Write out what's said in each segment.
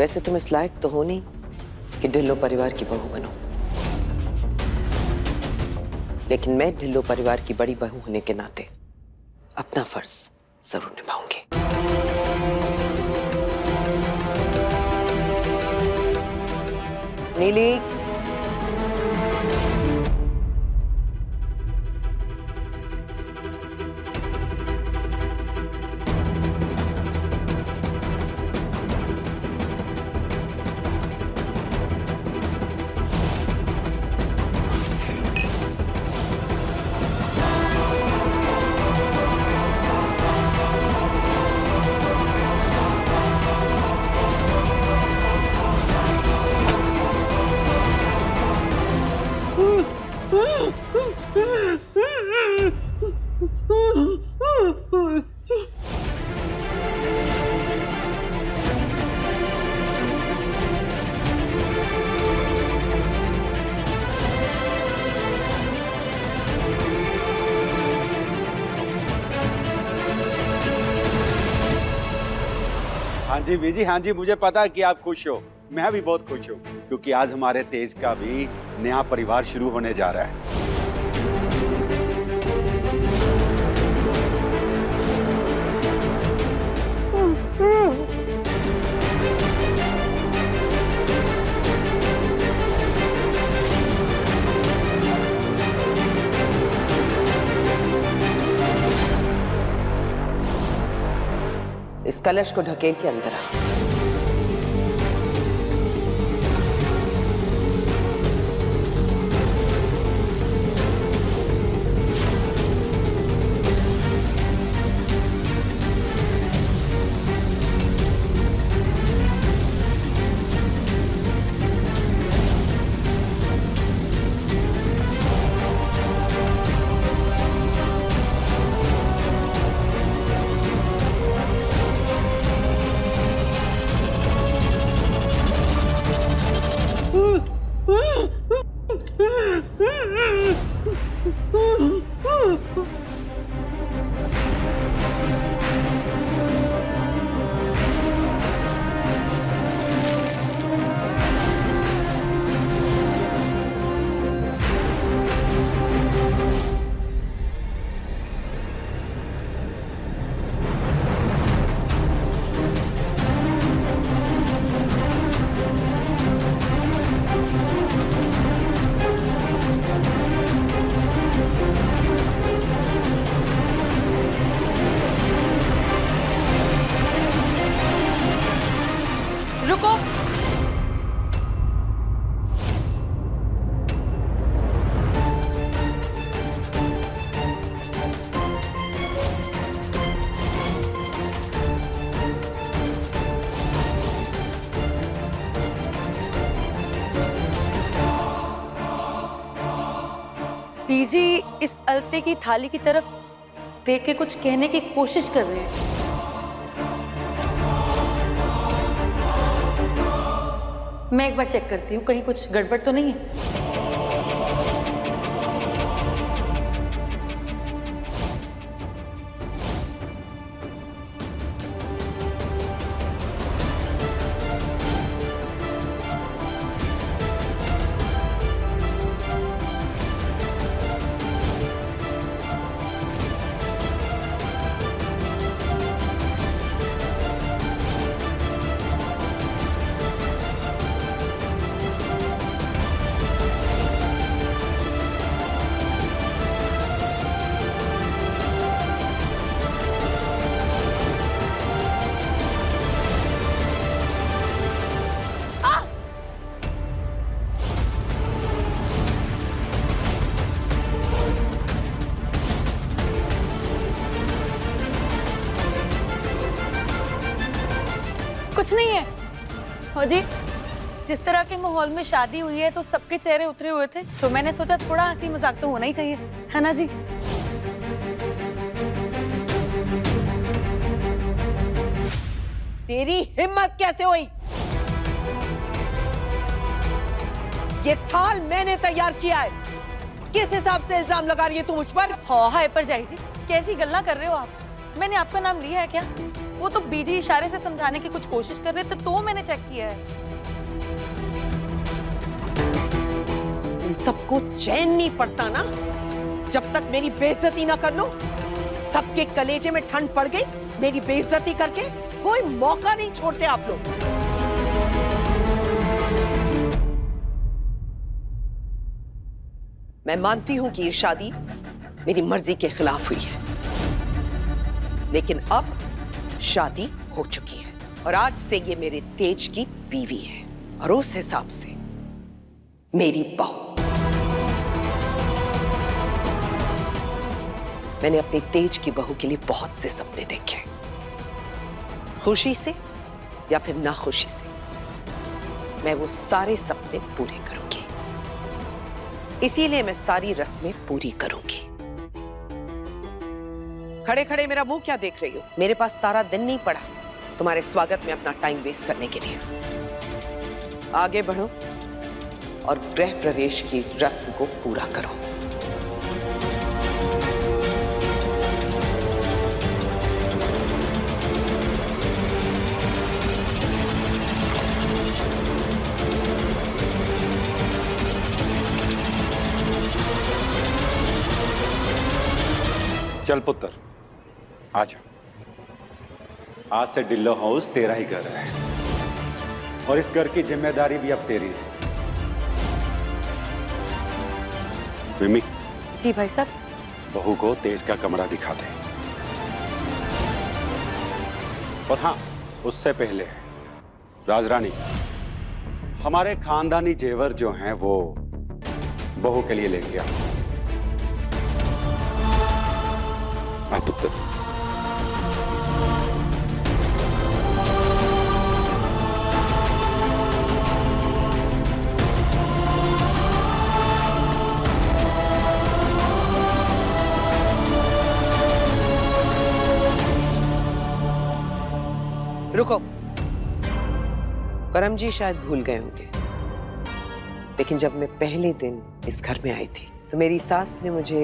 वैसे तुम इस लायक तो हो नहीं कि ढिल्लो परिवार की बहू बनो, लेकिन मैं ढिल्लो परिवार की बड़ी बहू होने के नाते अपना फर्ज जरूर निभाऊंगी। नीली, हाँ जी बीजी, हाँ जी, मुझे पता है कि आप खुश हो। मैं भी बहुत खुश हूँ क्योंकि आज हमारे तेज का भी नया परिवार शुरू होने जा रहा है। इस कलश को ढकेल के अंदर आ। रुको। बीजी इस अलते की थाली की तरफ देख के कुछ कहने की कोशिश कर रहे हैं। मैं एक बार चेक करती हूँ, कहीं कुछ गड़बड़ तो नहीं है। कुछ नहीं है हो जी, जिस तरह के माहौल में शादी हुई है तो सबके चेहरे उतरे हुए थे, तो मैंने सोचा थोड़ा हंसी मजाक तो होना ही चाहिए, है ना जी। तेरी हिम्मत कैसे हुई? ये थाल मैंने तैयार किया है, किस हिसाब से इल्जाम लगा रही है तू मुझ पर? हाय पर जाई जी, कैसी गल्ला कर रहे हो आप? मैंने आपका नाम लिया है क्या? वो तो बीजी इशारे से समझाने की कुछ कोशिश कर रहे थे तो मैंने चेक किया है। तुम सबको चैन नहीं पड़ता ना जब तक मेरी बेइज्जती ना कर लो। सबके कलेजे में ठंड पड़ गई मेरी बेइज्जती करके। कोई मौका नहीं छोड़ते आप लोग। मैं मानती हूं कि ये शादी मेरी मर्जी के खिलाफ हुई है, लेकिन अब शादी हो चुकी है और आज से ये मेरे तेज की बीवी है और उस हिसाब से मेरी बहू। मैंने अपनी तेज की बहू के लिए बहुत से सपने देखे, खुशी से या फिर नाखुशी से। मैं वो सारे सपने पूरे करूंगी, इसीलिए मैं सारी रस्में पूरी करूंगी। खड़े खड़े मेरा मुंह क्या देख रही हो? मेरे पास सारा दिन नहीं पड़ा तुम्हारे स्वागत में अपना टाइम वेस्ट करने के लिए। आगे बढ़ो और गृह प्रवेश की रस्म को पूरा करो। चल पुत्र, आजा। आज से डिल्लो हाउस तेरा ही घर है और इस घर की जिम्मेदारी भी अब तेरी है। मिमी, जी भाई साहब। बहू को तेज का कमरा दिखा दे। और हाँ, उससे पहले राजरानी, हमारे खानदानी जेवर जो हैं वो बहू के लिए लेके आओ। पुत्र, रुको। करम जी शायद भूल गए होंगे, लेकिन जब मैं पहले दिन इस घर में आई थी तो मेरी सास ने मुझे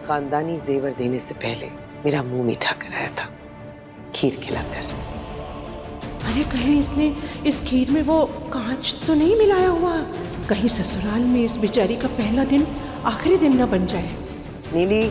खानदानी जेवर देने से पहले मेरा मुंह मीठा कराया था, खीर खिलाकर। अरे कहीं इसने इस खीर में वो कांच तो नहीं मिलाया हुआ? कहीं ससुराल में इस बेचारी का पहला दिन आखिरी दिन न बन जाए। नीली,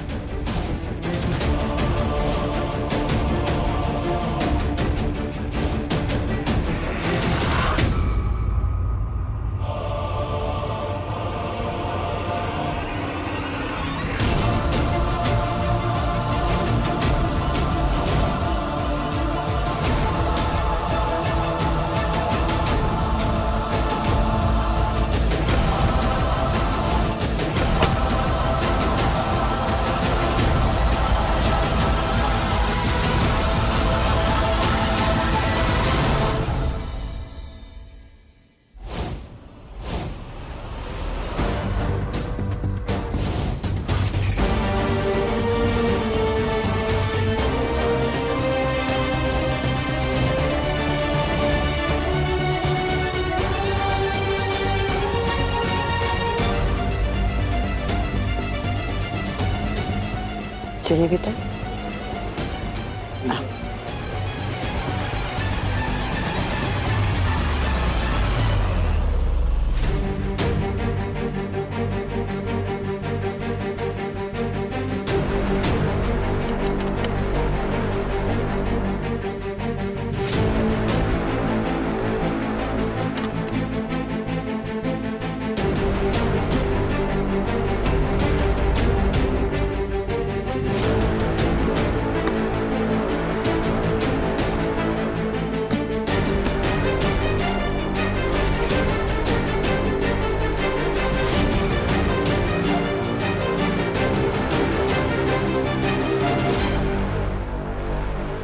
चलिए बेटा।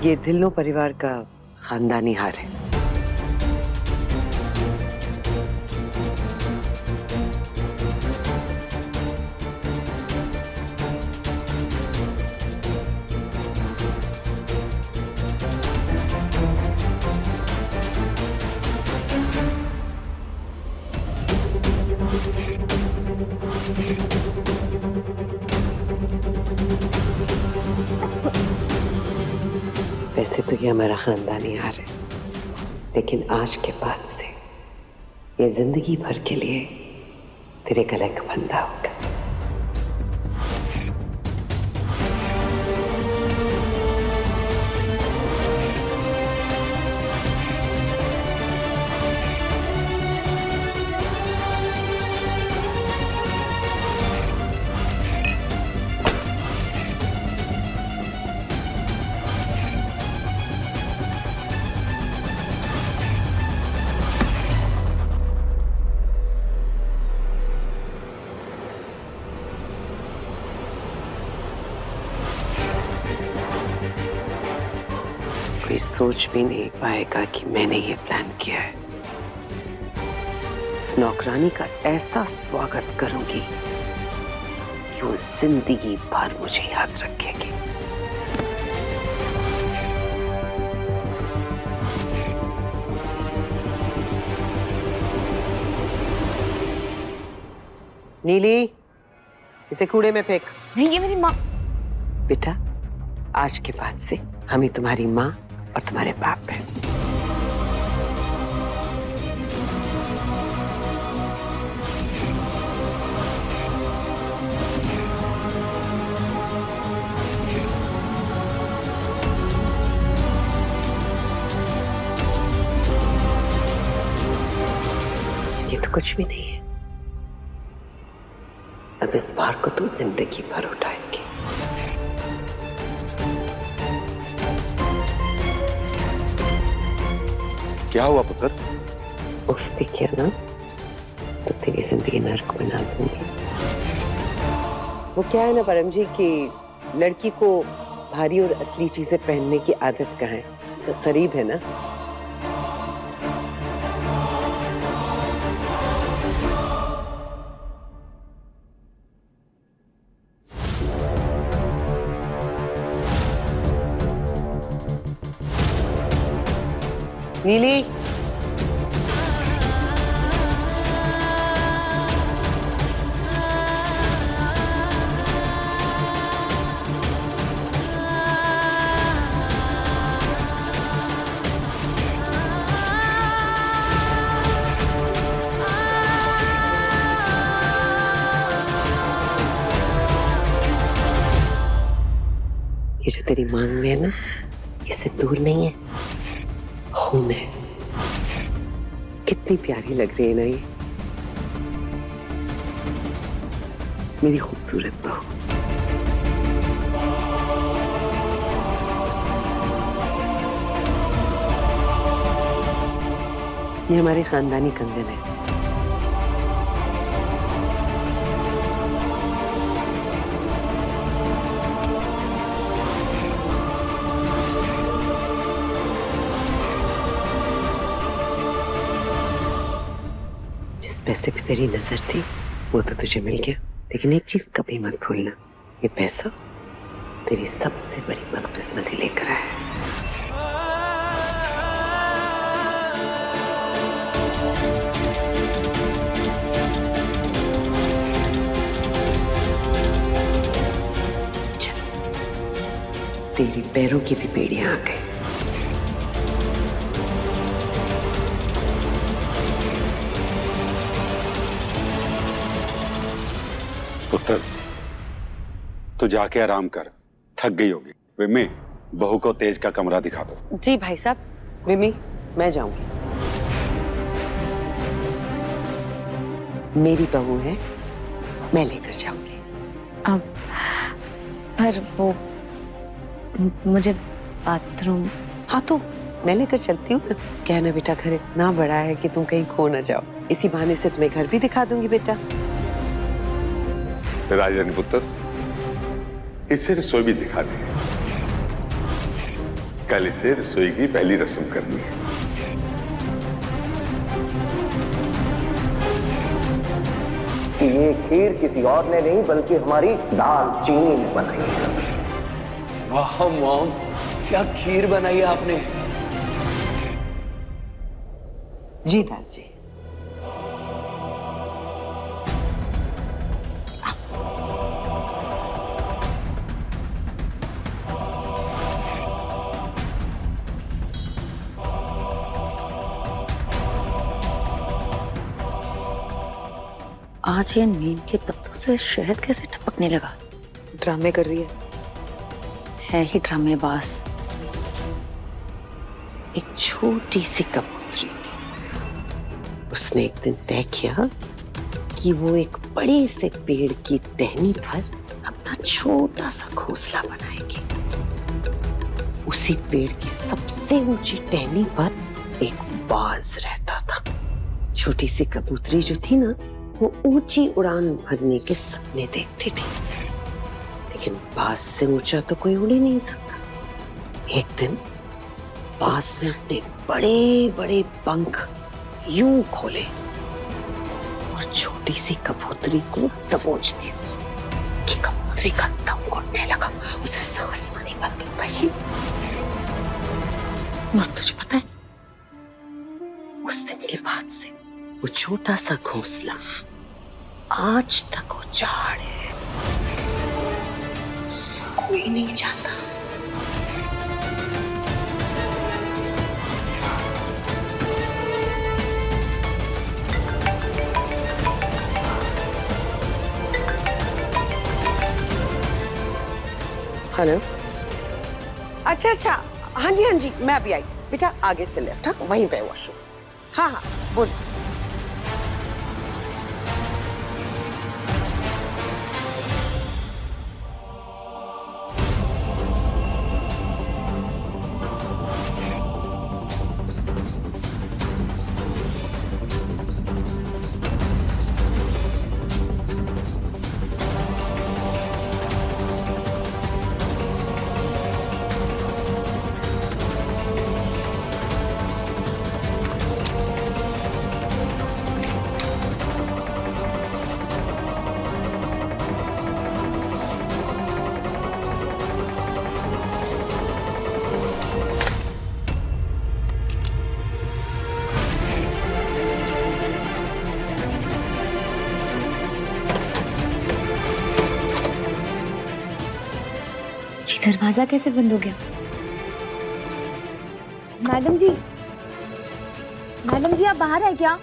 ये ढिल्लो परिवार का खानदानी हार है। वैसे तो ये हमारा खानदानी हार है, लेकिन आज के बाद से ये जिंदगी भर के लिए तेरे गले का फंदा होगा। कोई सोच भी नहीं पाएगा कि मैंने ये प्लान किया है। इस नौकरानी का ऐसा स्वागत करूंगी कि वो जिंदगी भर मुझे याद रखेगी। नीली, इसे कूड़े में फेंक। नहीं, ये मेरी माँ। बेटा, आज के बाद से हम ही तुम्हारी माँ और तुम्हारे बाप हैं। ये तो कुछ भी नहीं है। अब इस भार को तू जिंदगी भर उठाएगी। क्या हुआ पुत्र? उफ भी किया ना तो तेरी जिंदगी नर्क बना दूंगी। वो क्या है ना परम जी कि लड़की को भारी और असली चीजें पहनने की आदत कहाँ है, तो करीब है ना। नीली, ये जो तेरी मांग में है ना, ये सिंदूर नहीं है, खून है। कितनी प्यारी लग रही है ना ये मेरी खूबसूरत बहू। ये हमारे खानदानी कंगन है। पैसे पे तेरी नजर थी वो तो तुझे मिल गया, लेकिन एक चीज कभी मत भूलना, ये पैसा तेरी सबसे बड़ी बदकिस्मती लेकर आया है। तेरी पैरों की भी बेड़ियां आ गई। पुत्र, तू जाके आराम कर, थक गई होगी। विमी, बहू को तेज का कमरा दिखा दो। जी भाई साहब। विमी, मैं जाऊंगी। मेरी बहू है, मैं लेकर जाऊंगी। अब पर वो मुझे बाथरूम। हाँ तो मैं लेकर चलती हूँ ना। क्या है ना बेटा, घर इतना बड़ा है कि तुम कहीं खो ना जाओ। इसी बहाने से तुम्हें घर भी दिखा दूंगी बेटा। राजरानी पुत्र, इसे रसोई भी दिखा दे। कल इसे रसोई की पहली रस्म करनी है। ये खीर किसी और ने नहीं बल्कि हमारी दाल चीनी ने बनाई है। वाह मॉम, क्या खीर बनाई है आपने। जी दादाजी। आज ये नीम के पत्तों से शहद कैसे टपकने लगा? ड्रामे कर रही है ही ड्रामेबाज। एक छोटी सी कबूतरी थी। उसने एक दिन तय किया कि वो एक बड़े से पेड़ की टहनी पर अपना छोटा सा घोंसला बनाएगी। उसी पेड़ की सबसे ऊंची टहनी पर एक बाज रहता था। छोटी सी कबूतरी जो थी ना, वो ऊंची उड़ान भरने के सपने देखती थी, लेकिन बाज से ऊंचा तो कोई उड़ ही नहीं सकता। एक दिन बाज ने अपने बड़े बड़े पंख यूं खोले और छोटी सी कबूतरी को दबोच दिया कि कबूतरी का दम घुटने लगा, उसे सांस आनी बंद हो गई। और तुझे पता है, उस दिन के बाद से वो छोटा सा घोंसला आज तक उजाड़ है, उसमें कोई नहीं जाता। हेलो, अच्छा अच्छा, हाँ जी मैं अभी आई। बेटा आगे से लेफ्ट, हाँ वहीं पे वॉशरूम। हाँ बोल। दरवाजा कैसे बंद हो गया? मैडम जी आप बाहर है क्या?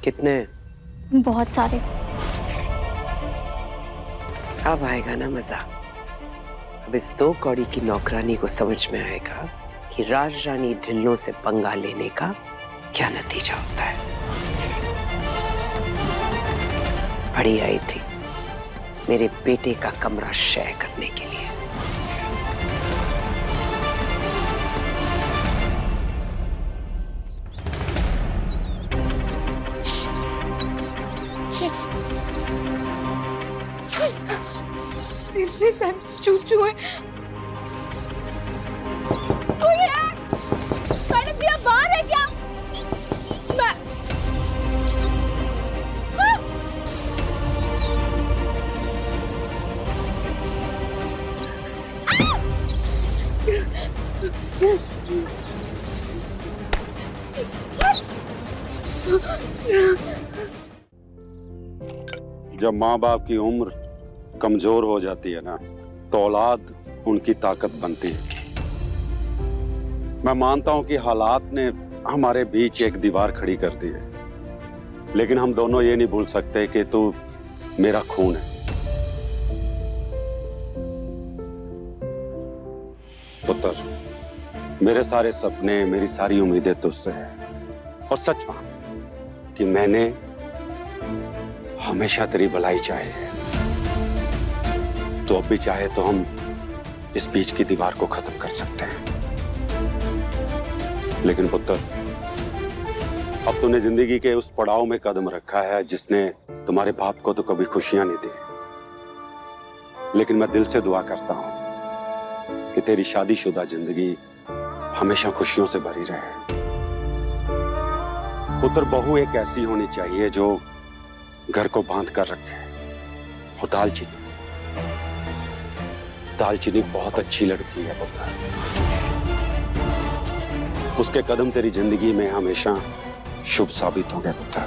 कितने? बहुत सारे। अब आएगा ना मजा। अब इस 2 कौड़ी की नौकरानी को समझ में आएगा कि राज रानी ढिल्लों से पंगा लेने का क्या नतीजा होता है। बड़ी आई थी मेरे बेटे का कमरा शय करने के लिए। इतने सारे चूचू हैं। कोई है? मैडम जी आप बाहर है क्या? जब माँ बाप की उम्र कमजोर हो जाती है ना, तो औलाद उनकी ताकत बनती है। मैं मानता हूं कि हालात ने हमारे बीच एक दीवार खड़ी कर दी है, लेकिन हम दोनों ये नहीं भूल सकते कि तू मेरा खून है। पुत्र, मेरे सारे सपने, मेरी सारी उम्मीदें तुझसे हैं। और सच मान कि मैंने हमेशा तेरी भलाई चाही है। तो अब भी चाहे तो हम इस बीच की दीवार को खत्म कर सकते हैं। लेकिन पुत्र, अब तूने जिंदगी के उस पड़ाव में कदम रखा है जिसने तुम्हारे बाप को तो कभी खुशियां नहीं दी, लेकिन मैं दिल से दुआ करता हूं कि तेरी शादीशुदा जिंदगी हमेशा खुशियों से भरी रहे। पुत्र, बहू एक ऐसी होनी चाहिए जो घर को बांध कर रखे। वो दालचीनी बहुत अच्छी लड़की है पुत्र। उसके कदम तेरी जिंदगी में हमेशा शुभ साबित होंगे पुत्र।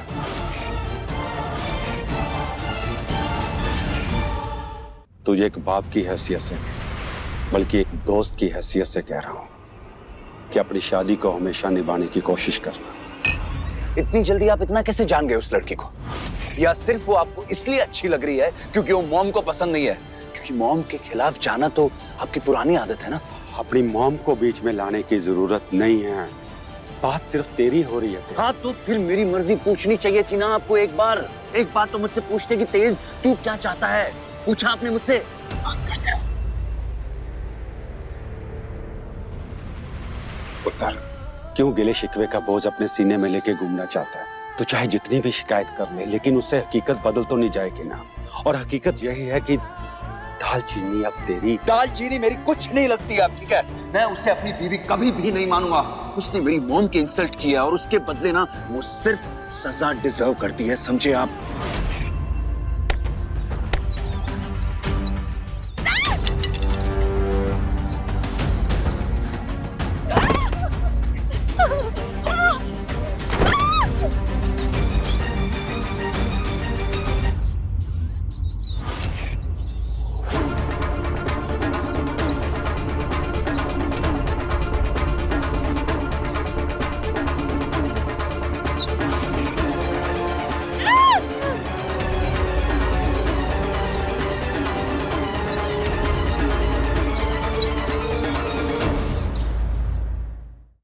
तुझे एक बाप की हैसियत से नहीं, बल्कि एक दोस्त की हैसियत से कह रहा हूं कि अपनी शादी को हमेशा निभाने की कोशिश करना। इतनी जल्दी आप इतना कैसे जान गए उस लड़की को? या सिर्फ वो आपको इसलिए अच्छी लग रही है क्योंकि वो मॉम को पसंद नहीं है? क्योंकि मॉम के खिलाफ जाना तो आपकी पुरानी आदत है ना। अपनी मॉम को बीच में लाने की जरूरत नहीं है, बात सिर्फ तेरी हो रही है। हाँ तो फिर मेरी मर्जी पूछनी चाहिए थी ना आपको। एक बार तो मुझसे पूछते कि तेज तू क्या चाहता है। पूछा आपने मुझसे? करते हो पुत्र, क्यों गिले शिकवे का बोझ अपने सीने में लेके घूमना चाहता है? तो चाहे जितनी भी शिकायत कर ले, लेकिन उससे हकीकत बदल तो नहीं जाएगी ना। और हकीकत यही है कि दालचीनी अब तेरी। दालचीनी मेरी कुछ नहीं लगती आप, ठीक है? मैं उससे अपनी बीवी कभी भी नहीं मानूंगा। उसने मेरी मॉम की इंसल्ट की है और उसके बदले ना वो सिर्फ सजा डिजर्व करती है, समझे आप?